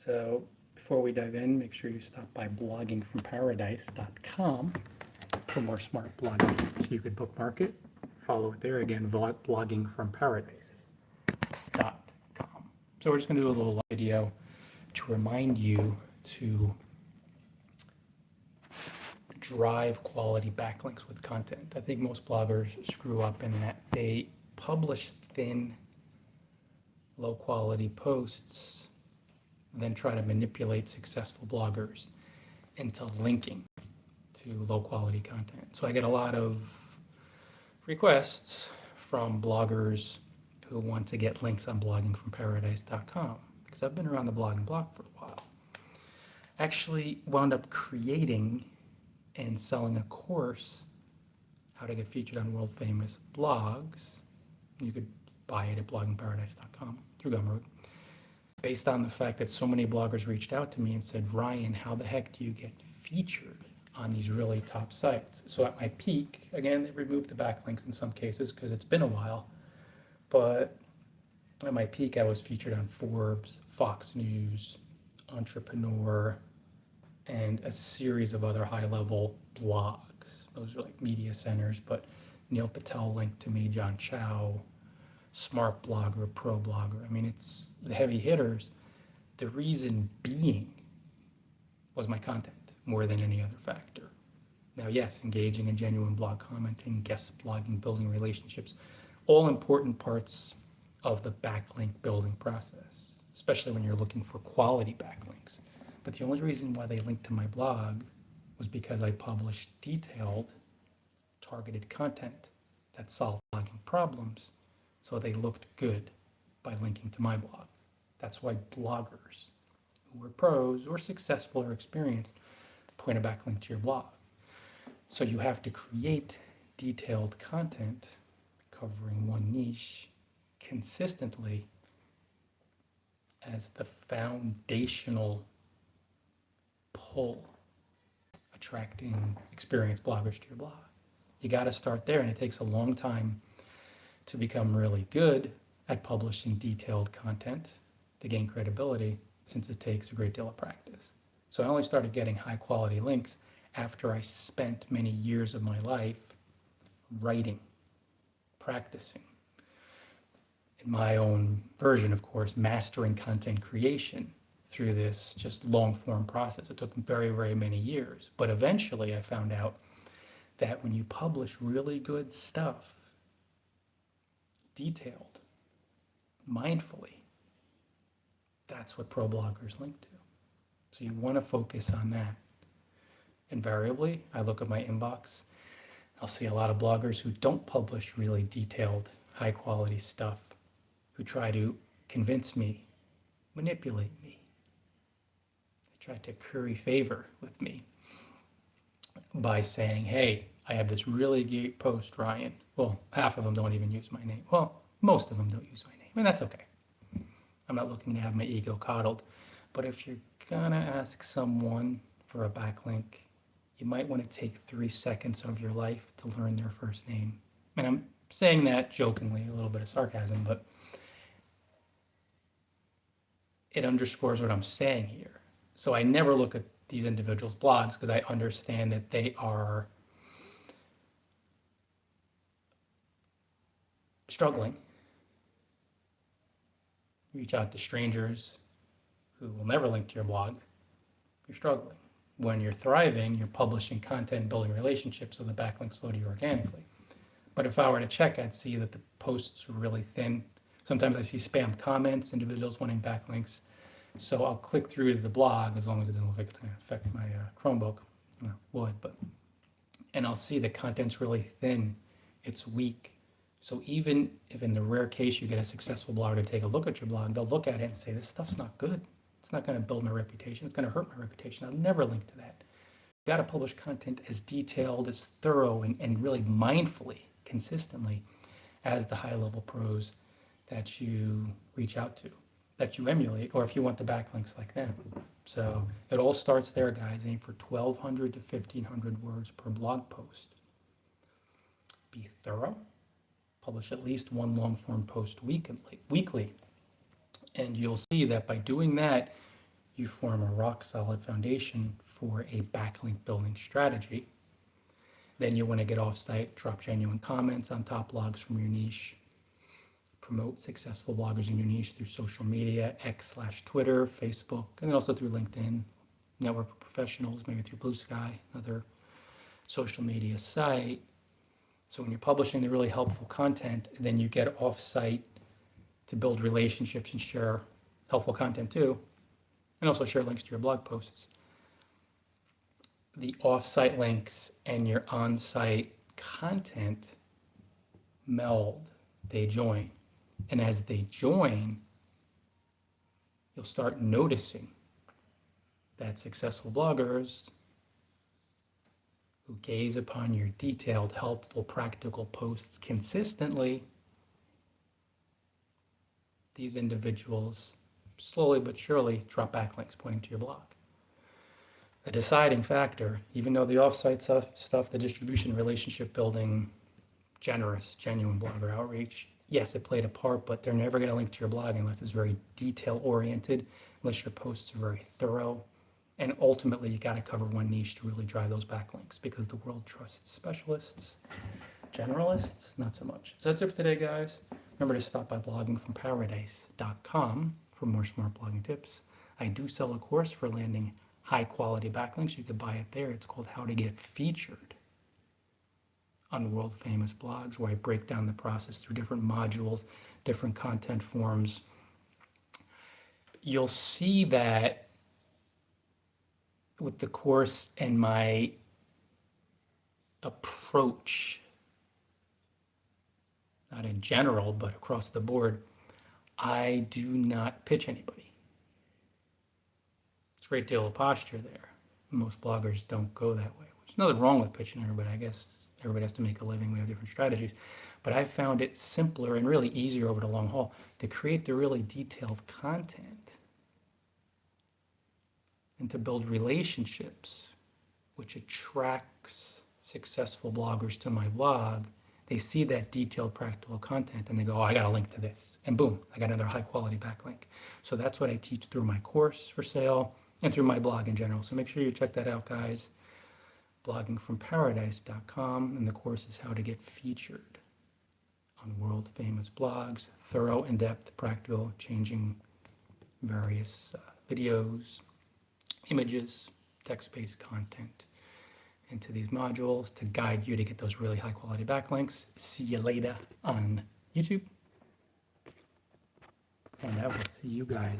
So before we dive in, make sure you stop by bloggingfromparadise.com for more smart blogging. So you could bookmark it, follow it there. Again, bloggingfromparadise.com. So we're just going to do a little video to remind you to drive quality backlinks with content. I think most bloggers screw up in that they publish thin, low quality posts, then try to manipulate successful bloggers into linking to low quality content. So I get a lot of requests from bloggers who want to get links on bloggingfromparadise.com because I've been around the blogging block for a while. Actually wound up creating and selling a course, how to get featured on world famous blogs. You could buy it at bloggingparadise.com through Gumroad. Based on the fact that so many bloggers reached out to me and said, Ryan, how the heck do you get featured on these really top sites? So at my peak, again, they removed the backlinks in some cases because it's been a while, but at my peak, I was featured on Forbes, Fox News, Entrepreneur, and a series of other high-level blogs. Those are like media centers, but Neil Patel linked to me, John Chow, Smart Blogger, Pro Blogger. I mean, it's the heavy hitters. The reason being was my content more than any other factor. Now, yes, engaging in genuine blog commenting, guest blogging, building relationships, all important parts of the backlink building process, especially when you're looking for quality backlinks. But the only reason why they linked to my blog was because I published detailed, targeted content that solved blogging problems, so they looked good by linking to my blog. That's why bloggers who are pros or successful or experienced point a backlink to your blog. So you have to create detailed content covering one niche consistently as the foundational pull, attracting experienced bloggers to your blog. You got to start there, and it takes a long time to become really good at publishing detailed content to gain credibility, since it takes a great deal of practice. So I only started getting high quality links after I spent many years of my life writing, practicing. In my own version, of course, mastering content creation through this just long form process. It took very, very many years. But eventually I found out that when you publish really good stuff, detailed, mindfully, that's what pro bloggers link to. So you want to focus on that. Invariably, I look at my inbox, I'll see a lot of bloggers who don't publish really detailed, high quality stuff, who try to convince me, manipulate me. They try to curry favor with me by saying, hey, I have this really great post, Ryan. Well, half of them don't even use my name. Well, most of them don't use my name, and that's okay. I'm not looking to have my ego coddled. But if you're gonna ask someone for a backlink, you might want to take 3 seconds of your life to learn their first name. And I'm saying that jokingly, a little bit of sarcasm, but it underscores what I'm saying here. So I never look at these individuals' blogs because I understand that they are struggling. Reach out to strangers who will never link to your blog. You're struggling. When you're thriving, you're publishing content, building relationships, so the backlinks flow to you organically. But if I were to check, I'd see that the posts are really thin. Sometimes I see spam comments, individuals wanting backlinks. So I'll click through to the blog, as long as it doesn't look like it's going to affect my Chromebook. Well, it would, but. And I'll see the content's really thin. It's weak. So even if in the rare case you get a successful blogger to take a look at your blog, they'll look at it and say, this stuff's not good. It's not going to build my reputation. It's going to hurt my reputation. I'll never link to that. You got to publish content as detailed, as thorough, and really mindfully, consistently, as the high-level pros that you reach out to, that you emulate, or if you want the backlinks like them. So it all starts there, guys. Aim for 1,200 to 1,500 words per blog post. Be thorough. Publish at least one long-form post weekly. And you'll see that by doing that, you form a rock solid foundation for a backlink building strategy. Then you want to get offsite, drop genuine comments on top blogs from your niche, promote successful bloggers in your niche through social media, X/Twitter, Facebook, and then also through LinkedIn, network of professionals, maybe through Blue Sky, another social media site. So when you're publishing the really helpful content, then you get offsite to build relationships and share helpful content too, and also share links to your blog posts. The offsite links and your on-site content meld, they join. And as they join, you'll start noticing that successful bloggers who gaze upon your detailed, helpful, practical posts consistently, these individuals slowly but surely drop backlinks pointing to your blog. The deciding factor, even though the offsite stuff, the distribution, relationship building, generous, genuine blogger outreach, yes, it played a part, but they're never going to link to your blog unless it's very detail oriented, unless your posts are very thorough. And ultimately, you got to cover one niche to really drive those backlinks because the world trusts specialists. Generalists, not so much. So that's it for today, guys. Remember to stop by bloggingfromparadise.com for more smart blogging tips. I do sell a course for landing high quality backlinks. You could buy it there. It's called How to Get Featured on World Famous Blogs, where I break down the process through different modules, different content forms. You'll see that with the course and my approach, not in general, but across the board, I do not pitch anybody. It's a great deal of posture there. Most bloggers don't go that way. There's nothing wrong with pitching everybody. I guess everybody has to make a living. We have different strategies. But I found it simpler and really easier over the long haul to create the really detailed content and to build relationships, which attracts successful bloggers to my blog. They see that detailed, practical content and they go, oh, I got a link to this. And boom, I got another high quality backlink. So that's what I teach through my course for sale and through my blog in general. So make sure you check that out, guys. Bloggingfromparadise.com, and the course is How to Get Featured on World Famous Blogs. Thorough, in-depth, practical, changing various videos, images, text-based content into these modules to guide you to get those really high-quality backlinks. See you later on YouTube, and I will see you guys